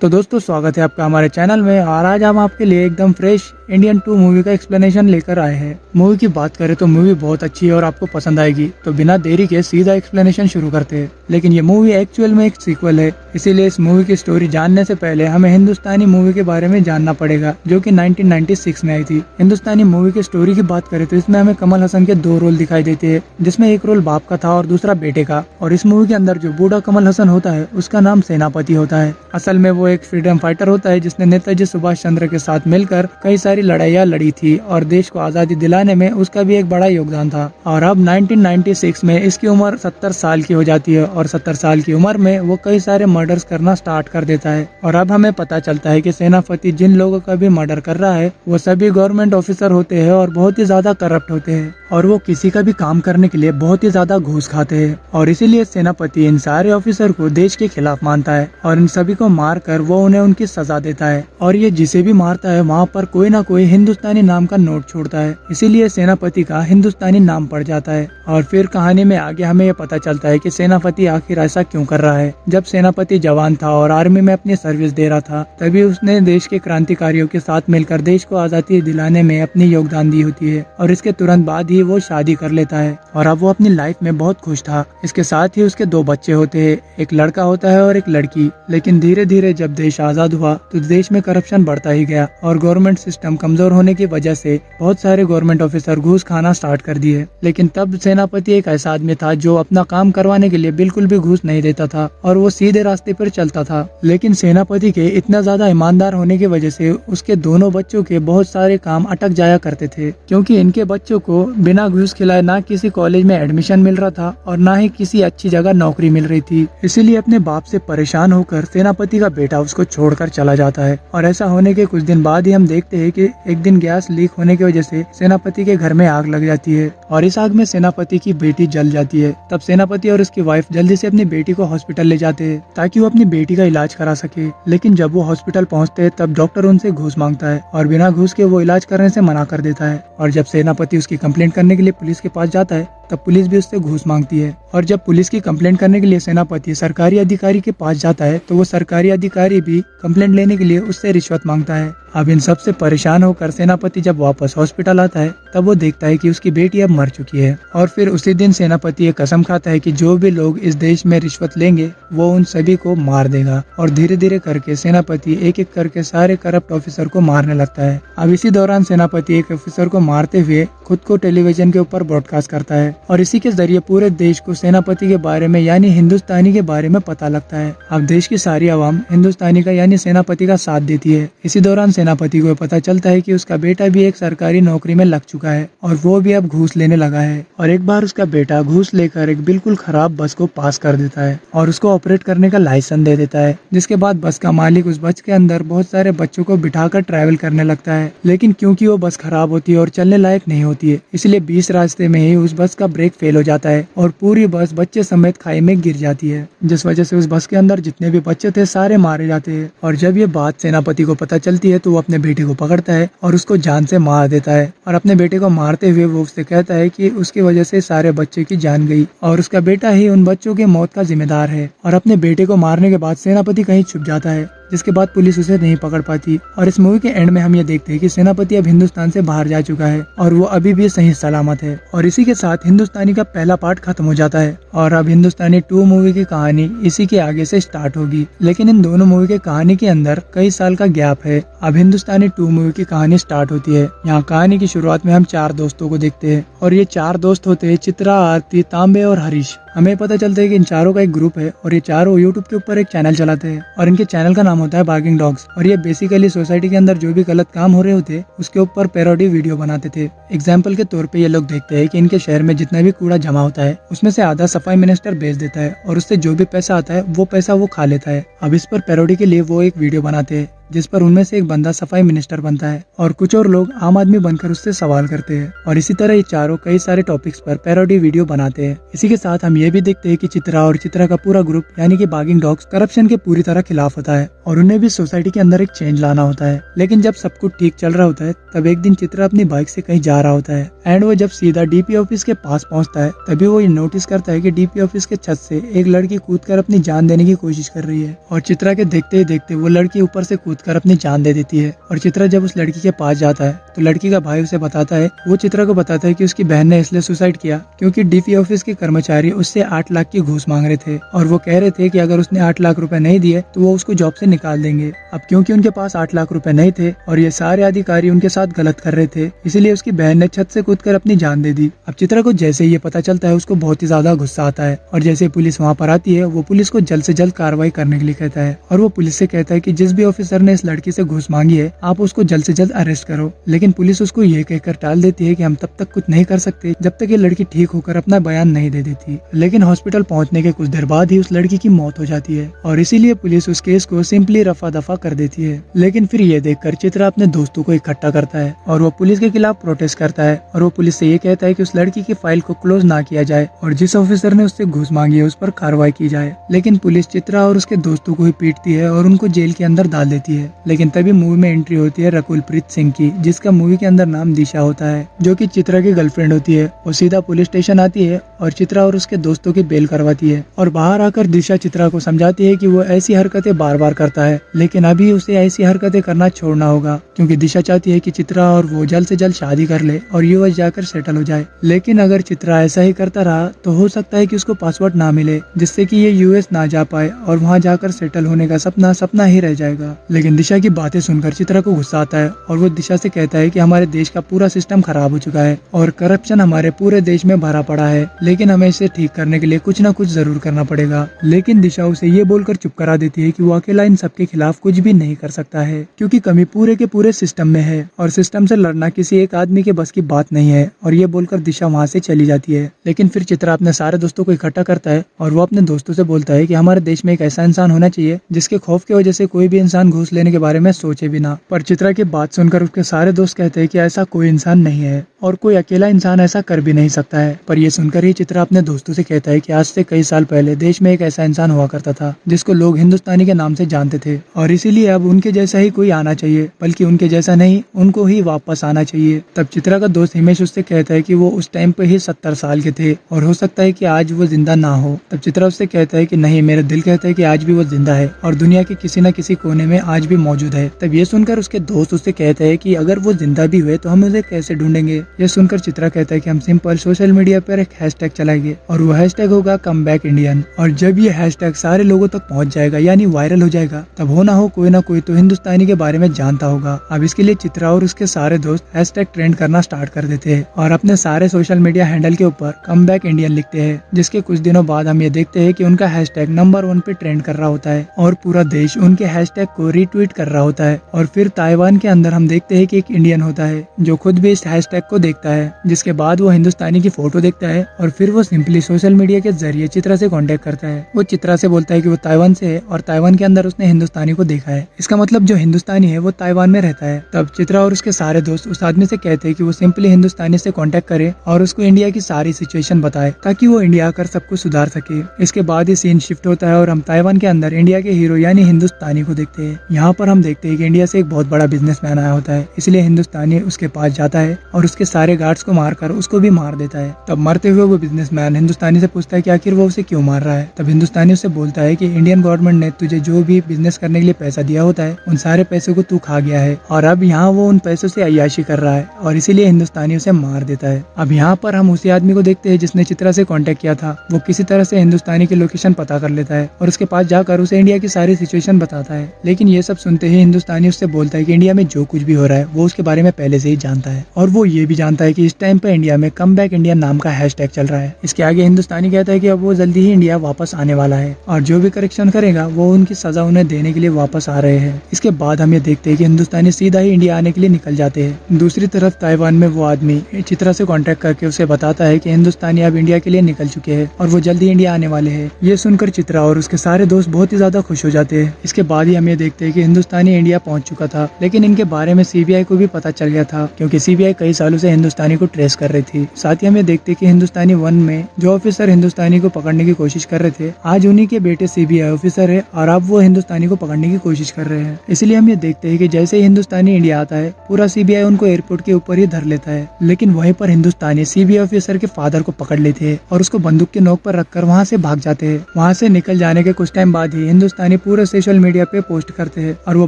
तो दोस्तों स्वागत है आपका हमारे चैनल में। और आज हम आपके लिए एकदम फ्रेश इंडियन 2 मूवी का एक्सप्लेनेशन लेकर आए हैं। मूवी की बात करें तो मूवी बहुत अच्छी है और आपको पसंद आएगी। तो बिना देरी के सीधा एक्सप्लेनेशन शुरू करते हैं। लेकिन ये मूवी एक्चुअल में एक सीक्वल है, इसीलिए इस मूवी की स्टोरी जानने से पहले हमें हिंदुस्तानी मूवी के बारे में जानना पड़ेगा, जो कि 1996 में आई थी। हिंदुस्तानी मूवी की स्टोरी की बात करें तो इसमें हमें कमल हसन के 2 रोल दिखाई देते हैं, जिसमें एक रोल बाप का था और दूसरा बेटे का। और इस मूवी के अंदर जो बूढ़ा कमल हसन होता है उसका नाम सेनापति होता है। असल में वो एक फ्रीडम फाइटर होता है जिसने नेताजी सुभाष चंद्र के साथ मिलकर कई सारी लड़ाइयाँ लड़ी थी और देश को आजादी दिलाने में उसका भी एक बड़ा योगदान था। और अब 1996 में इसकी उम्र 70 साल की हो जाती है और 70 साल की उम्र में वो कई सारे मर्डर्स करना स्टार्ट कर देता है। और अब हमें पता चलता है कि सेनापति जिन लोगों का भी मर्डर कर रहा है वो सभी गवर्नमेंट ऑफिसर होते हैं और बहुत ही ज्यादा करप्ट होते हैं और वो किसी का भी काम करने के लिए बहुत ही ज्यादा घूस खाते हैं। और इसीलिए सेनापति इन सारे ऑफिसर को देश के खिलाफ मानता है और इन सभी को मारकर वो उन्हें उनकी सजा देता है। और ये जिसे भी मारता है वहाँ पर कोई ना कोई हिंदुस्तानी नाम का नोट छोड़ता है, इसीलिए सेनापति का हिंदुस्तानी नाम पड़ जाता है। और फिर कहानी में आगे हमें ये पता चलता है कि सेनापति आखिर ऐसा क्यों कर रहा है। जब सेनापति जवान था और आर्मी में अपनी सर्विस दे रहा था, तभी उसने देश के क्रांतिकारियों के साथ मिलकर देश को आजादी दिलाने में अपनी योगदान दी होती है। और इसके तुरंत बाद ही वो शादी कर लेता है और अब वो अपनी लाइफ में बहुत खुश था। इसके साथ ही उसके 2 बच्चे होते हैं, एक लड़का होता है और एक लड़की। लेकिन धीरे धीरे जब देश आजाद हुआ तो देश में करप्शन बढ़ता ही गया और गवर्नमेंट सिस्टम कमजोर होने की वजह से बहुत सारे गवर्नमेंट ऑफिसर घूस खाना स्टार्ट कर दिए। लेकिन तब सेनापति एक ऐसा आदमी था जो अपना काम करवाने के लिए बिल्कुल भी घूस नहीं देता था और वो सीधे रास्ते पर चलता था। लेकिन सेनापति के इतना ज्यादा ईमानदार होने की वजह से उसके दोनों बच्चों के बहुत सारे काम अटक जाया करते थे, क्योंकि इनके बच्चों को बिना घूस खिलाए ना किसी कॉलेज में एडमिशन मिल रहा था और ना ही किसी अच्छी जगह नौकरी मिल रही थी। इसीलिए अपने बाप से परेशान होकर सेनापति का बेटा उसको छोड़कर चला जाता है। और ऐसा होने के कुछ दिन बाद ही हम देखते हैं कि एक दिन गैस लीक होने की वजह से सेनापति के घर में आग लग जाती है और इस आग में सेनापति की बेटी जल जाती है। तब सेनापति और उसकी वाइफ जल्दी से अपनी बेटी को हॉस्पिटल ले जाते हैं ताकि वो अपनी बेटी का इलाज करा सके। लेकिन जब वो हॉस्पिटल पहुंचते हैं तब डॉक्टर उनसे घूस मांगता है और बिना घूस के वो इलाज करने से मना कर देता है। और जब सेनापति उसकी कंप्लेंट करने के लिए पुलिस के पास जाता है तब पुलिस भी उससे घूस मांगती है। और जब पुलिस की कंप्लेंट करने के लिए सेनापति सरकारी अधिकारी के पास जाता है तो वो सरकारी अधिकारी भी कंप्लेंट लेने के लिए उससे रिश्वत मांगता है। अब इन सब से परेशान होकर सेनापति जब वापस हॉस्पिटल आता है तब वो देखता है कि उसकी बेटी अब मर चुकी है। और फिर उसी दिन सेनापति ये कसम खाता है कि जो भी लोग इस देश में रिश्वत लेंगे वो उन सभी को मार देगा। और धीरे धीरे करके सेनापति एक एक करके सारे करप्ट ऑफिसर को मारने लगता है। अब इसी दौरान सेनापति एक ऑफिसर को मारते हुए खुद को टेलीविजन के ऊपर ब्रॉडकास्ट करता है और इसी के जरिए पूरे देश को सेनापति के बारे में यानी हिंदुस्तानी के बारे में पता लगता है। अब देश की सारी आवाम हिंदुस्तानी का यानी सेनापति का साथ देती है। इसी दौरान सेनापति को पता चलता है कि उसका बेटा भी एक सरकारी नौकरी में लग चुका है और वो भी अब घूस लेने लगा है। और एक बार उसका बेटा घूस लेकर एक बिल्कुल खराब बस को पास कर देता है और उसको ऑपरेट करने का लाइसेंस दे देता है, जिसके बाद बस का मालिक उस बस के अंदर बहुत सारे बच्चों को बिठाकर ट्रैवल करने लगता है। लेकिन क्योंकि वो बस खराब होती है और चलने लायक नहीं होती है, इसलिए 20 रास्ते में ही उस बस का ब्रेक फेल हो जाता है और पूरी बस बच्चे समेत खाई में गिर जाती है, जिस वजह से उस बस के अंदर जितने भी बच्चे थे सारे मारे जाते हैं। और जब ये बात सेनापति को पता चलती है तो वो अपने बेटे को पकड़ता है और उसको जान से मार देता है। और अपने बेटे को मारते हुए वो उससे कहता है कि उसकी वजह से सारे बच्चे की जान गई और उसका बेटा ही उन बच्चों के मौत का जिम्मेदार है। और अपने बेटे को मारने के बाद सेनापति कहीं छुप जाता है, जिसके बाद पुलिस उसे नहीं पकड़ पाती। और इस मूवी के एंड में हम ये देखते हैं कि सेनापति अब हिंदुस्तान से बाहर जा चुका है और वो अभी भी सही सलामत है। और इसी के साथ हिंदुस्तानी का पहला पार्ट खत्म हो जाता है और अब हिंदुस्तानी 2 मूवी की कहानी इसी के आगे से स्टार्ट होगी। लेकिन इन दोनों मूवी के कहानी के अंदर कई साल का गैप है। अब हिंदुस्तानी 2 मूवी की कहानी स्टार्ट होती है। यहाँ कहानी की शुरुआत में हम 4 दोस्तों को देखते हैं और ये 4 दोस्त होते हैं चित्रा, आरती, तांबे और हरीश। हमें पता चलता है कि इन चारों का एक ग्रुप है और ये चारों यूट्यूब के ऊपर एक चैनल चलाते हैं और इनके चैनल का नाम होता है बार्किंग डॉग्स। और ये बेसिकली सोसाइटी के अंदर जो भी गलत काम हो रहे होते उसके ऊपर पैरोडी वीडियो बनाते थे। एग्जाम्पल के तौर पे ये लोग देखते हैं कि इनके शहर में जितना भी कूड़ा जमा होता है उसमें से आधा सफाई मिनिस्टर बेच देता है और उससे जो भी पैसा आता है वो पैसा वो खा लेता है। अब इस पर पैरोडी के लिए वो एक वीडियो बनाते हैं जिस पर उनमें से एक बंदा सफाई मिनिस्टर बनता है और कुछ और लोग आम आदमी बनकर उससे सवाल करते हैं। और इसी तरह ये चारों कई सारे टॉपिक्स पर पैरोडी वीडियो बनाते हैं। इसी के साथ हम ये भी देखते हैं कि चित्रा और चित्रा का पूरा ग्रुप यानी कि बागिंग डॉग्स करप्शन के पूरी तरह खिलाफ होता है और उन्हें भी सोसाइटी के अंदर एक चेंज लाना होता है। लेकिन जब सब कुछ ठीक चल रहा होता है तब एक दिन चित्रा अपनी बाइक से कहीं जा रहा होता है एंड वो जब सीधा डीपी ऑफिस के पास पहुंचता है तभी वो ये नोटिस करता है कि डीपी ऑफिस के छत से एक लड़की कूदकर अपनी जान देने की कोशिश कर रही है और चित्रा के देखते ही देखते वो लड़की ऊपर से कूदकर अपनी जान दे देती है। और चित्रा जब उस लड़की के पास जाता है तो लड़की का भाई उसे बताता है, वो चित्रा को बताता है कि उसकी बहन ने इसलिए सुसाइड किया क्योंकि डीपी ऑफिस के कर्मचारी उससे 8 लाख की घूस मांग रहे थे और वो कह रहे थे कि अगर उसने 8 लाख रुपए नहीं दिए तो वो उसको जॉब से निकाल देंगे। अब क्योंकि उनके पास 8 लाख रुपए नहीं थे और ये सारे अधिकारी उनके साथ गलत कर रहे थे, इसलिए उसकी बहन ने छत से कूदकर अपनी जान दे दी। अब चित्रा को जैसे ये पता चलता है उसको बहुत ही ज्यादा गुस्सा आता है और जैसे पुलिस वहाँ पर आती है वो पुलिस को जल्द से जल्द कार्रवाई करने के लिए कहता है और वो पुलिस से कहता है कि जिस भी ऑफिसर ने इस लड़की से घूस मांगी है आप उसको जल्द से जल्द अरेस्ट करो। लेकिन पुलिस उसको ये कहकर टाल देती है कि हम तब तक कुछ नहीं कर सकते जब तक ये लड़की ठीक होकर अपना बयान नहीं दे देती। लेकिन हॉस्पिटल पहुंचने के कुछ देर बाद ही उस लड़की की मौत हो जाती है और इसीलिए पुलिस उस केस को सिंपली रफा दफा कर देती है। लेकिन फिर ये देखकर चित्रा अपने दोस्तों को इकट्ठा करता है और वो पुलिस के खिलाफ प्रोटेस्ट करता है और वो पुलिस से ये कहता है कि उस लड़की की फाइल को क्लोज ना किया जाए और जिस ऑफिसर ने उससे घूस मांगी है उस पर कार्रवाई की जाए। लेकिन पुलिस चित्रा और उसके दोस्तों को ही पीटती है और उनको जेल के अंदर डाल देती है। लेकिन तभी मूवी में एंट्री होती है रकुल प्रीत सिंह की, जिसका मूवी के अंदर नाम दिशा होता है, जो कि चित्रा की गर्लफ्रेंड होती है। वो सीधा पुलिस स्टेशन आती है और चित्रा और उसके दोस्तों की बेल करवाती है और बाहर आकर दिशा चित्रा को समझाती है कि वो ऐसी हरकतें बार बार करता है लेकिन अभी उसे ऐसी हरकतें करना छोड़ना होगा क्योंकि दिशा चाहती है कि चित्रा और वो जल्द से जल्द शादी कर ले और यूएस जाकर सेटल हो जाए। लेकिन अगर चित्रा ऐसा ही करता रहा तो हो सकता है कि उसको पासपोर्ट ना मिले जिससे कि ये यूएस ना जा पाए और वहाँ जाकर सेटल होने का सपना सपना ही रह जाएगा। लेकिन दिशा की बातें सुनकर चित्रा को गुस्सा आता है और वो दिशा से कहता है कि हमारे देश का पूरा सिस्टम खराब हो चुका है और करप्शन हमारे पूरे देश में भरा पड़ा है, लेकिन हमें इसे ठीक करने के लिए कुछ ना कुछ जरूर करना पड़ेगा। लेकिन दिशा उसे ये बोलकर चुप करा देती है कि वो अकेला इन सबके खिलाफ कुछ भी नहीं कर सकता है क्योंकि कमी पूरे के पूरे सिस्टम में है और सिस्टम से लड़ना किसी एक आदमी के बस की बात नहीं है। और ये बोलकर दिशा वहाँ से चली जाती है। लेकिन फिर चित्रा अपने सारे दोस्तों को इकट्ठा करता है और वो अपने दोस्तों से बोलता है कि हमारे देश में एक ऐसा इंसान होना चाहिए जिसके खौफ की वजह से कोई भी इंसान घूस लेने के बारे में सोचे भी ना। पर चित्रा की बात सुनकर उसके सारे दोस्त कहते हैं कि ऐसा कोई इंसान नहीं है और कोई अकेला इंसान ऐसा कर भी नहीं सकता है। पर ये सुनकर ही चित्रा अपने दोस्तों से कहता है कि आज से कई साल पहले देश में एक ऐसा इंसान हुआ करता था जिसको लोग हिंदुस्तानी के नाम से जानते थे और इसीलिए अब उनके जैसा ही कोई आना चाहिए, बल्कि उनके जैसा नहीं उनको ही वापस आना चाहिए। तब चित्रा का दोस्त हिमेश उससे कहता है कि वो उस टाइम पे ही 70 साल के थे और हो सकता है कि आज वो जिंदा ना हो। तब चित्रा उससे कहता है कि नहीं, मेरा दिल कहता है कि आज भी वो जिंदा है और दुनिया के किसी न किसी कोने में आज भी मौजूद है। तब ये सुनकर उसके दोस्त उससे कहते हैं कि अगर वो जिंदा भी हुए तो हम उसे कैसे ढूंढेंगे। ये सुनकर चित्रा कहता है कि हम सिंपल सोशल मीडिया पर एक हैशटैग चलाएंगे और वो हैशटैग होगा कम बैक इंडियन। और जब ये हैशटैग सारे लोगों तक पहुंच जाएगा यानी वायरल हो जाएगा, तब हो ना हो कोई ना कोई तो हिंदुस्तानी के बारे में जानता होगा। अब इसके लिए चित्रा और उसके सारे दोस्त हैशटैग ट्रेंड करना स्टार्ट कर देते हैं और अपने सारे सोशल मीडिया हैंडल के ऊपर कम बैक इंडियन लिखते हैं, जिसके कुछ दिनों बाद हम ये देखते हैं कि उनका हैशटैग नंबर 1 पे ट्रेंड कर रहा होता है और पूरा देश उनके हैशटैग को रीट्वीट कर रहा होता है। और फिर ताइवान के अंदर हम देखते हैं कि एक इंडियन होता है जो खुद भी इस हैशटैग को देखता है, जिसके बाद वो हिंदुस्तानी की फोटो देखता है और फिर वो सिंपली सोशल मीडिया के जरिए चित्रा से कांटेक्ट करता है। वो चित्रा से बोलता है कि वो ताइवान से है और ताइवान के अंदर उसने हिंदुस्तानी को देखा है, इसका मतलब जो हिंदुस्तानी है वो ताइवान में रहता है। तब चित्रा और उसके सारे दोस्त उस आदमी से कहते हैं कि वो सिंपली हिंदुस्तानी से कांटेक्ट करे और उसको इंडिया की सारी सिचुएशन बताए ताकि वो इंडिया आकर सब कुछ सुधार सके। इसके बाद ही सीन शिफ्ट होता है और हम ताइवान के अंदर इंडिया के हीरो यानी हिंदुस्तानी को देखते हैं। यहाँ पर हम देखते हैं कि इंडिया से एक बहुत बड़ा बिजनेसमैन आया होता है, इसलिए हिंदुस्तानी उसके पास जाता है और उसके सारे गार्ड्स को मारकर उसको भी मार देता है। तब मरते हुए वो बिजनेसमैन हिंदुस्तानी से पूछता है कि आखिर वो उसे क्यों मार रहा है। तब हिंदुस्तानी उससे बोलता है कि इंडियन गवर्नमेंट ने तुझे जो भी बिजनेस करने के लिए पैसा दिया होता है उन सारे पैसों को तू खा गया है और अब यहाँ वो उन पैसों से अय्याशी कर रहा है और इसीलिए हिंदुस्तानी उसे मार देता है। अब यहाँ पर हम उसी आदमी को देखते हैं जिसने चित्रा से कांटेक्ट किया था। वो किसी तरह से हिंदुस्तानी की लोकेशन पता कर लेता है और उसके पास जाकर उसे इंडिया की सारी सिचुएशन बताता है। लेकिन ये सब सुनते ही हिंदुस्तानी उससे बोलता है कि इंडिया में जो कुछ भी हो रहा है वो उसके बारे में पहले से ही जानता है और वो ये भी जानता है कि इस टाइम पे इंडिया में कम बैक इंडिया नाम का हैशटैग चल रहा है। इसके आगे हिंदुस्तानी कहता है कि अब वो जल्दी ही इंडिया वापस आने वाला है और जो भी करेक्शन करेगा वो उनकी सजा उन्हें देने के लिए वापस आ रहे हैं। इसके बाद हम ये देखते हैं कि हिंदुस्तानी सीधा ही इंडिया आने के लिए निकल जाते हैं। दूसरी तरफ ताइवान में वो आदमी चित्रा से कांटेक्ट करके उसे बताता है कि हिंदुस्तानी अब इंडिया के लिए निकल चुके हैं और वो जल्दी इंडिया आने वाले हैं। ये सुनकर चित्रा और उसके सारे दोस्त बहुत ही ज्यादा खुश हो जाते हैं। इसके बाद ही हम ये देखते हैं कि हिंदुस्तानी इंडिया पहुंच चुका था, लेकिन इनके बारे में सीबीआई को भी पता चल गया था क्योंकि सीबीआई कई सालों से हिंदुस्तानी को ट्रेस कर रही थी। साथ ही हम ये देखते हैं कि हिंदुस्तानी 1 में जो ऑफिसर हिंदुस्तानी को पकड़ने की कोशिश कर रहे थे, आज उन्हीं के बेटे सीबीआई ऑफिसर है और अब वो हिंदुस्तानी को पकड़ने की कोशिश कर रहे हैं। इसलिए हम ये देखते हैं कि जैसे ही हिंदुस्तानी इंडिया आता है, पूरा सीबीआई उनको एयरपोर्ट के ऊपर ही धर लेता है। लेकिन वहीं पर हिंदुस्तानी सीबीआई ऑफिसर के फादर को पकड़ लेते हैं और उसको बंदूक की नोक पर रखकर वहाँ से भाग जाते हैं। वहाँ से निकल जाने के कुछ टाइम बाद ही हिंदुस्तानी पूरे सोशल मीडिया पे पोस्ट करते हैं और वो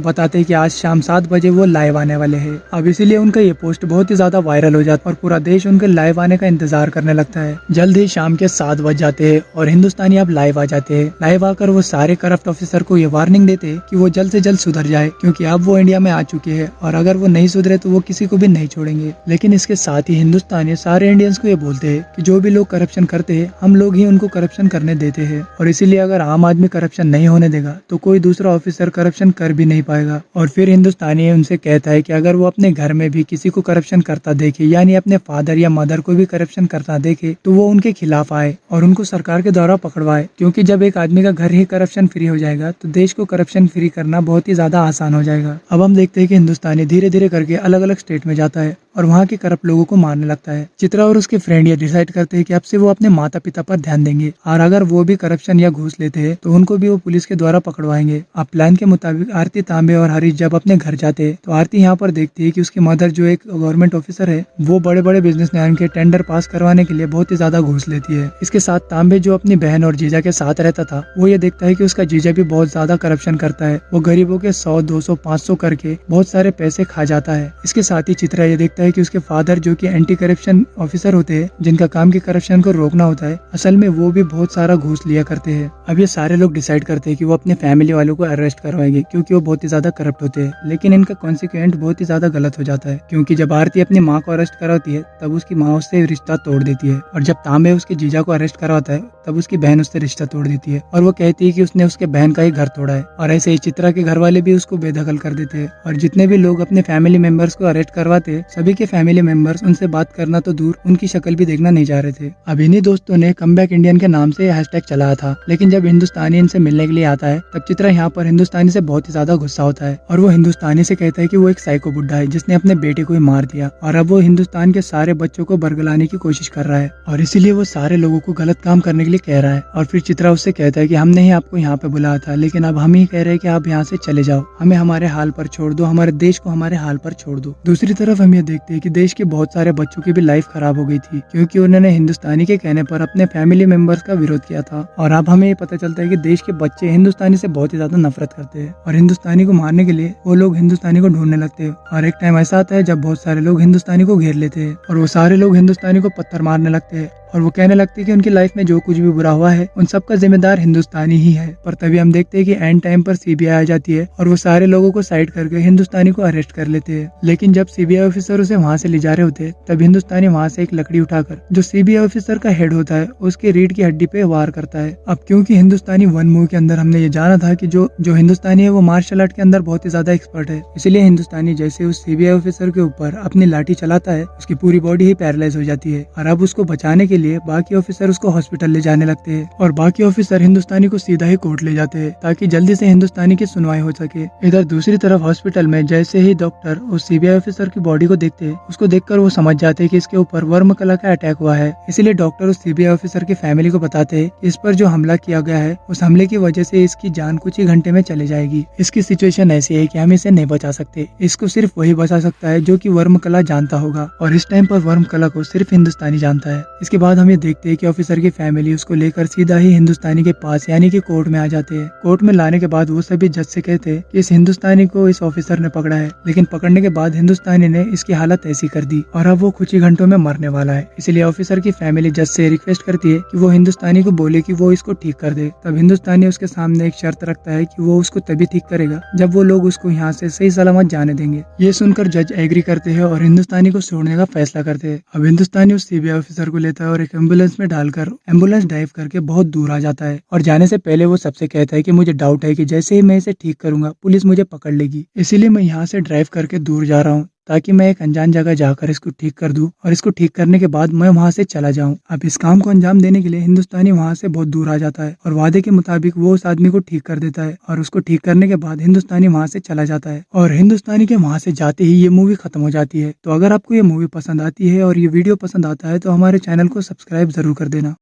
बताते हैं कि आज शाम 7 बजे वो लाइव आने वाले हैं। अब इसीलिए उनका ये पोस्ट बहुत ही ज्यादा वायरल हो जाता है और पूरा देश उनके लाइव आने का इंतजार करने लगता है। जल्द ही शाम के 7 बज जाते हैं और हिंदुस्तानी अब लाइव आ जाते हैं। लाइव आकर वो सारे करप्ट ऑफिसर को ये वार्निंग देते हैं कि वो जल्द से जल्द सुधर जाए क्योंकि अब वो इंडिया में आ चुके हैं और अगर वो नहीं सुधरे तो वो किसी को भी नहीं छोड़ेंगे। लेकिन इसके साथ ही हिंदुस्तानी सारे इंडियंस को ये बोलते हैं कि जो भी लोग करप्शन करते हैं हम लोग ही उनको करप्शन करने देते हैं और इसीलिए अगर आम आदमी करप्शन नहीं होने देगा तो कोई दूसरा ऑफिसर करप्शन कर भी नहीं पाएगा। और फिर हिंदुस्तानी उनसे कहता है कि अगर वो अपने घर में भी किसी को करप्शन करता देखे, यानी अपने फादर या मदर को भी करप्शन करता देखे, तो वो उनके खिलाफ आए और उनको सरकार के द्वारा पकड़वाए क्योंकि जब एक आदमी का घर ही करप्शन फ्री हो जाएगा तो देश को करप्शन फ्री करना बहुत ही ज्यादा आसान हो जाएगा। अब हम देखते हैं कि हिंदुस्तानी धीरे धीरे करके अलग अलग स्टेट में जाता है और वहाँ के करप्ट लोगों को मारने लगता है। चित्रा और उसके फ्रेंड ये डिसाइड करते हैं कि अब से वो अपने माता पिता पर ध्यान देंगे और अगर वो भी करप्शन या घूस लेते हैं तो उनको भी वो पुलिस के द्वारा पकड़वाएंगे। अब प्लान के मुताबिक आरती, तांबे और हरीश जब अपने घर जाते हैं तो आरती यहाँ पर देखती है कि उसकी मदर जो एक गवर्नमेंट ऑफिसर है वो बड़े बड़े बिजनेसमैन के टेंडर पास करवाने के लिए बहुत ही ज्यादा घूस लेती है। इसके साथ तांबे जो अपनी बहन और जीजा के साथ रहता था वो ये देखता है कि उसका जीजा भी बहुत ज्यादा करप्शन करता है। वो गरीबों के 100, 200, 500 करके बहुत सारे पैसे खा जाता है। इसके साथ ही चित्रा ये देखता है कि उसके फादर जो कि एंटी करप्शन ऑफिसर होते हैं जिनका काम की करप्शन को रोकना होता है, असल में वो भी बहुत सारा घूस लिया करते हैं। अब ये सारे लोग डिसाइड करते हैं कि वो अपने फैमिली वालों को अरेस्ट करवाएंगे क्योंकि वो बहुत ही ज्यादा करप्ट होते हैं। लेकिन इनका कॉन्सिक्वेंट बहुत ही ज्यादा गलत हो जाता है क्योंकि जब आरती अपनी माँ को अरेस्ट करवाती है तब उसकी माँ उससे रिश्ता तोड़ देती है और जब तांबे उसके जीजा को अरेस्ट करवाता है तब उसकी बहन उससे रिश्ता तोड़ देती है और वो कहती है कि उसने उसके बहन का ही घर तोड़ा है। और ऐसे ही चित्रा के घर वाले भी उसको बेदखल कर देते हैं और जितने भी लोग अपने फैमिली मेंबर्स को अरेस्ट करवाते हैं सभी के फैमिली मेंबर्स उनसे बात करना तो दूर उनकी शक्ल भी देखना नहीं चाह रहे थे। अब इन्हीं दोस्तों ने कम बैक इंडियन के नाम से हैशटैग चलाया था, लेकिन जब हिंदुस्तानी इनसे मिलने के लिए आता है तब चित्रा यहाँ पर हिंदुस्तानी से बहुत ही ज्यादा गुस्सा होता है और वो हिंदुस्तानी से कहता है कि वो एक साइको बुड्ढा है जिसने अपने बेटे को ही मार दिया और अब वो हिंदुस्तान के सारे बच्चों को बरगलाने की कोशिश कर रहा है और इसीलिए वो सारे लोगों को गलत काम करने के लिए कह रहा है। और फिर चित्रा उससे कहता है कि हमने ही आपको यहाँ पे बुलाया था, लेकिन अब हम ही कह रहे हैं कि आप यहाँ से चले जाओ, हमें हमारे हाल पर छोड़ दो, हमारे देश को हमारे हाल पर छोड़ दो। दूसरी तरफ हम ये देखते हैं कि देश के बहुत सारे बच्चों की भी लाइफ खराब हो गई थी क्योंकि उन्होंने हिंदुस्तानी के कहने पर अपने फैमिली मेंबर्स का विरोध किया था। और अब हमें ये पता चलता है कि देश के बच्चे हिंदुस्तानी से बहुत ही ज्यादा नफरत करते हैं और हिंदुस्तानी को मारने के लिए वो लोग हिंदुस्तानी को ढूंढने लगते हैं। और एक टाइम ऐसा आता है जब बहुत सारे लोग हिंदुस्तानी को घेर लेते हैं और वो सारे लोग हिंदुस्तानी को पत्थर मारने लगते हैं और वो कहने लगती है कि उनकी लाइफ में जो कुछ भी बुरा हुआ है उन सब का जिम्मेदार हिंदुस्तानी ही है। पर तभी हम देखते हैं कि एंड टाइम पर सीबीआई आ जाती है और वो सारे लोगों को साइड करके हिंदुस्तानी को अरेस्ट कर लेते हैं। लेकिन जब सीबीआई ऑफिसर उसे वहाँ से ले जा रहे होते हैं तब हिंदुस्तानी वहाँ से एक लकड़ी उठाकर जो सीबीआई ऑफिसर का हेड होता है उसके रीढ़ की हड्डी पे वार करता है। अब क्योंकि हिंदुस्तानी 1 मूवी के अंदर हमने ये जाना था कि जो हिंदुस्तानी है वो मार्शल आर्ट के अंदर बहुत ही ज्यादा एक्सपर्ट है, इसलिए हिंदुस्तानी जैसे उस सीबीआई ऑफिसर के ऊपर अपनी लाठी चलाता है उसकी पूरी बॉडी ही पैरालाइज हो जाती है और अब उसको बचाने के लिए बाकी ऑफिसर उसको हॉस्पिटल ले जाने लगते हैं और बाकी ऑफिसर हिंदुस्तानी को सीधा ही कोर्ट ले जाते हैं ताकि जल्दी से हिंदुस्तानी की सुनवाई हो सके। इधर दूसरी तरफ हॉस्पिटल में जैसे ही डॉक्टर उस सीबीआई ऑफिसर की बॉडी को देखते हैं उसको देखकर वो समझ जाते हैं कि इसके ऊपर वर्म कला का अटैक हुआ है। इसीलिए डॉक्टर उस सीबीआई ऑफिसर की फैमिली को बताते हैं इस पर जो हमला किया गया है उस हमले की वजह से इसकी जान कुछ ही घंटे में चली जाएगी। इसकी सिचुएशन ऐसी है कि हम इसे नहीं बचा सकते, इसको सिर्फ वही बचा सकता है जो कि वर्म कला जानता होगा और इस टाइम पर वर्म कला को सिर्फ हिंदुस्तानी जानता है। इसके बाद बाद हम ये देखते हैं कि ऑफिसर की फैमिली उसको लेकर सीधा ही हिंदुस्तानी के पास यानी कि कोर्ट में आ जाते हैं। कोर्ट में लाने के बाद वो सभी जज से कहते हैं कि इस हिंदुस्तानी को इस ऑफिसर ने पकड़ा है, लेकिन पकड़ने के बाद हिंदुस्तानी ने इसकी हालत ऐसी कर दी और अब वो कुछ ही घंटों में मरने वाला है। इसलिए ऑफिसर की फैमिली जज से रिक्वेस्ट करती है कि वो हिंदुस्तानी को बोले कि वो इसको ठीक कर दे। तब हिंदुस्तानी उसके सामने एक शर्त रखता है कि वो उसको तभी ठीक करेगा जब वो लोग उसको यहाँ से सही सलामत जाने देंगे। ये सुनकर जज एग्री करते हैं और हिंदुस्तानी को छोड़ने का फैसला करते हैं। अब हिंदुस्तानी उस सीबीआई ऑफिसर को लेता है और एक एम्बुलेंस में डालकर एम्बुलेंस ड्राइव करके बहुत दूर आ जाता है और जाने से पहले वो सबसे कहता है कि मुझे डाउट है कि जैसे ही मैं इसे ठीक करूंगा पुलिस मुझे पकड़ लेगी, इसीलिए मैं यहाँ से ड्राइव करके दूर जा रहा हूँ ताकि मैं एक अनजान जगह जाकर इसको ठीक कर दूं और इसको ठीक करने के बाद मैं वहां से चला जाऊं। अब इस काम को अंजाम देने के लिए हिंदुस्तानी वहां से बहुत दूर आ जाता है और वादे के मुताबिक वो उस आदमी को ठीक कर देता है और उसको ठीक करने के बाद हिंदुस्तानी वहां से चला जाता है और हिंदुस्तानी के वहां से जाते ही ये मूवी खत्म हो जाती है। तो अगर आपको ये मूवी पसंद आती है और ये वीडियो पसंद आता है तो हमारे चैनल को सब्सक्राइब जरूर कर देना।